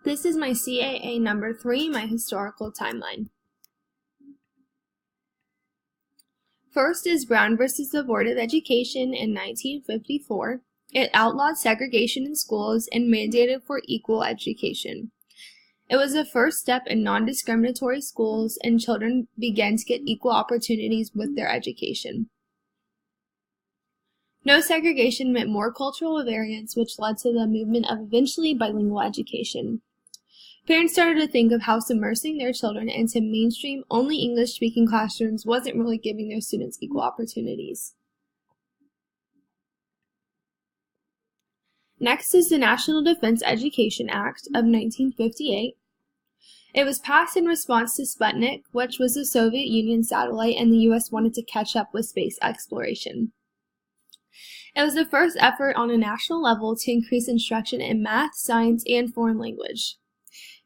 This is my CAA number 3, my historical timeline. First is Brown versus the Board of Education in 1954. It outlawed segregation in schools and mandated for equal education. It was the first step in non-discriminatory schools, and children began to get equal opportunities with their education. No segregation meant more cultural variance, which led to the movement of eventually bilingual education. Parents started to think of how submersing their children into mainstream, only English-speaking classrooms wasn't really giving their students equal opportunities. Next is the National Defense Education Act of 1958. It was passed in response to Sputnik, which was a Soviet Union satellite, and the U.S. wanted to catch up with space exploration. It was the first effort on a national level to increase instruction in math, science, and foreign language.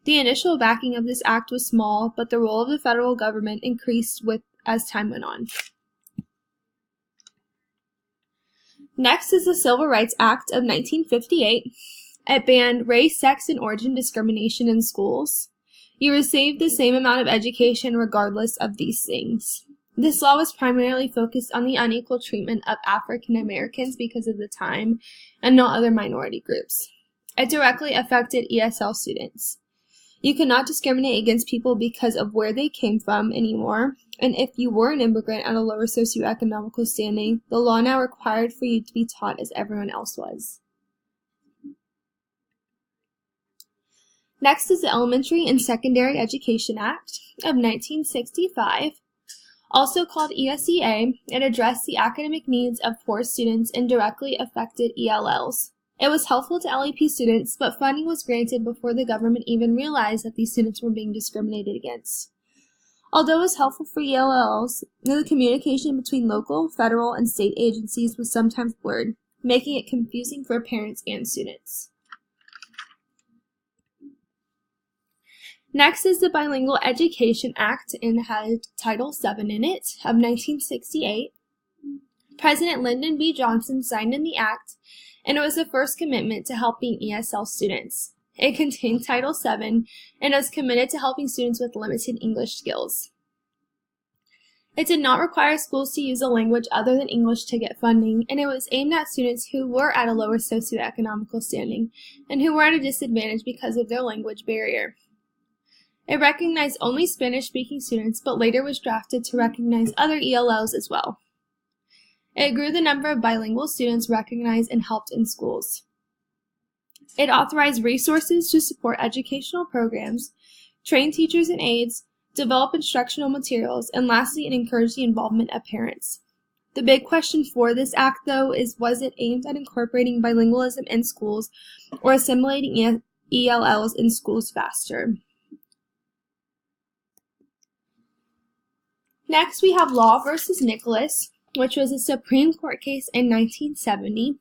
The initial backing of this act was small, but the role of the federal government increased as time went on. Next is the Civil Rights Act of 1958. It banned race, sex, and origin discrimination in schools. You received the same amount of education regardless of these things. This law was primarily focused on the unequal treatment of African Americans because of the time, and not other minority groups. It directly affected ESL students. You could not discriminate against people because of where they came from anymore, and if you were an immigrant at a lower socioeconomical standing, the law now required for you to be taught as everyone else was. Next is the Elementary and Secondary Education Act of 1965. Also called ESEA, it addressed the academic needs of poor students and directly affected ELLs. It was helpful to LEP students, but funding was granted before the government even realized that these students were being discriminated against. Although it was helpful for ELLs, the communication between local, federal, and state agencies was sometimes blurred, making it confusing for parents and students. Next is the Bilingual Education Act, and had Title VII in it, of 1968. President Lyndon B. Johnson signed in the act, and it was the first commitment to helping ESL students. It contained Title VII, and was committed to helping students with limited English skills. It did not require schools to use a language other than English to get funding, and it was aimed at students who were at a lower socioeconomical standing, and who were at a disadvantage because of their language barrier. It recognized only Spanish-speaking students, but later was drafted to recognize other ELLs as well. It grew the number of bilingual students recognized and helped in schools. It authorized resources to support educational programs, train teachers and aides, develop instructional materials, and lastly, it encouraged the involvement of parents. The big question for this act, though, is was it aimed at incorporating bilingualism in schools or assimilating ELLs in schools faster? Next, we have Law versus Nicholas, which was a Supreme Court case in 1970.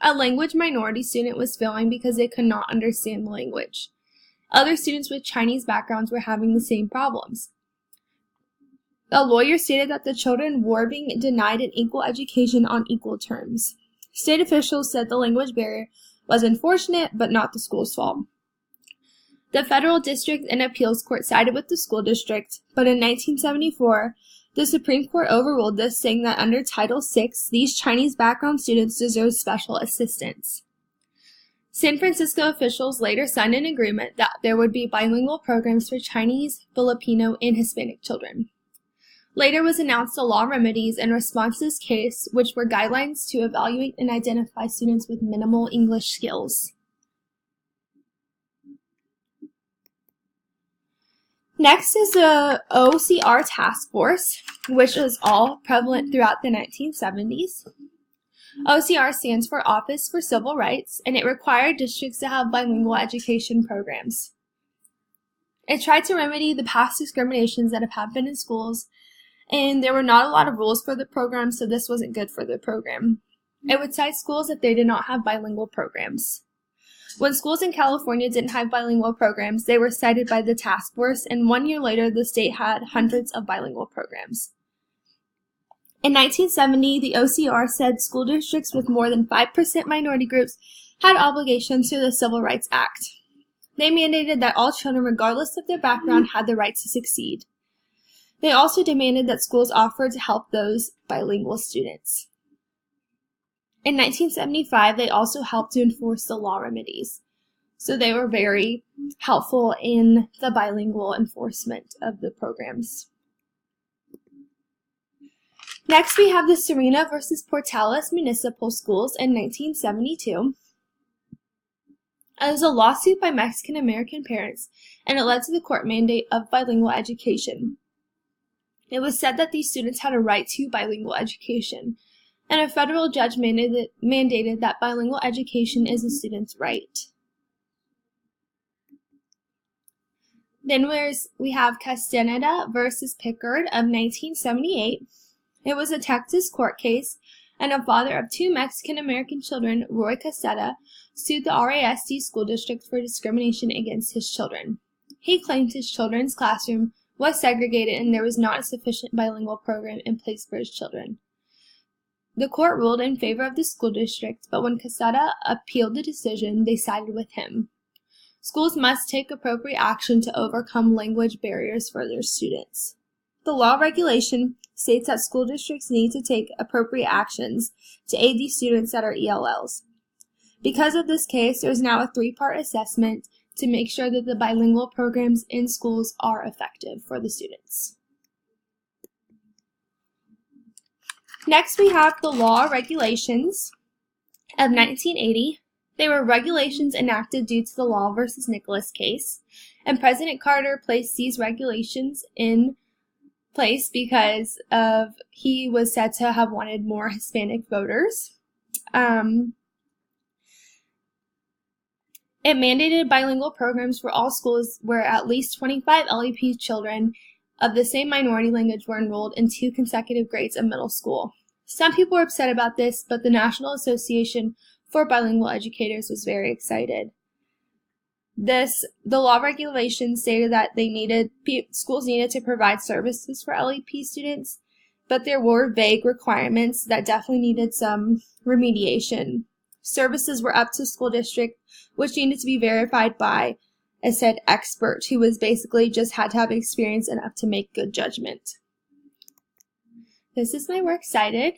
A language minority student was failing because they could not understand the language. Other students with Chinese backgrounds were having the same problems. A lawyer stated that the children were being denied an equal education on equal terms. State officials said the language barrier was unfortunate, but not the school's fault. The Federal District and Appeals Court sided with the school district, but in 1974, the Supreme Court overruled this, saying that under Title VI, these Chinese background students deserve special assistance. San Francisco officials later signed an agreement that there would be bilingual programs for Chinese, Filipino, and Hispanic children. Later was announced the law remedies in response to this case, which were guidelines to evaluate and identify students with minimal English skills. Next is the OCR task force, which was all prevalent throughout the 1970s. OCR stands for Office for Civil Rights, and it required districts to have bilingual education programs. It tried to remedy the past discriminations that have happened in schools, and there were not a lot of rules for the program, so this wasn't good for the program. It would cite schools if they did not have bilingual programs. When schools in California didn't have bilingual programs, they were cited by the task force, and 1 year later, the state had hundreds of bilingual programs. In 1970, the OCR said school districts with more than 5% minority groups had obligations to the Civil Rights Act. They mandated that all children, regardless of their background, had the right to succeed. They also demanded that schools offer to help those bilingual students. In 1975, they also helped to enforce the law remedies. So they were very helpful in the bilingual enforcement of the programs. Next, we have the Serena versus Portales Municipal Schools in 1972. It was a lawsuit by Mexican-American parents, and it led to the court mandate of bilingual education. It was said that these students had a right to bilingual education, and a federal judge mandated that bilingual education is a student's right. Then we have Castaneda versus Pickard of 1978. It was a Texas court case, and a father of two Mexican-American children, Roy Caseta, sued the RASD school district for discrimination against his children. He claimed his children's classroom was segregated and there was not a sufficient bilingual program in place for his children. The court ruled in favor of the school district, but when Caseta appealed the decision, they sided with him. Schools must take appropriate action to overcome language barriers for their students. The law regulation states that school districts need to take appropriate actions to aid these students that are ELLs. Because of this case, there is now a 3-part assessment to make sure that the bilingual programs in schools are effective for the students. Next, we have the law regulations of 1980. They were regulations enacted due to the Law versus Nicholas case, and President Carter placed these regulations in place because he was said to have wanted more Hispanic voters. It mandated bilingual programs for all schools where at least 25 LEP children of the same minority language were enrolled in 2 consecutive grades of middle school. Some people were upset about this, but the National Association for Bilingual Educators was very excited. The law regulations stated that schools needed to provide services for LEP students, but there were vague requirements that definitely needed some remediation. Services were up to school district, which needed to be verified by a said expert who was basically just had to have experience enough to make good judgment. This is my works cited.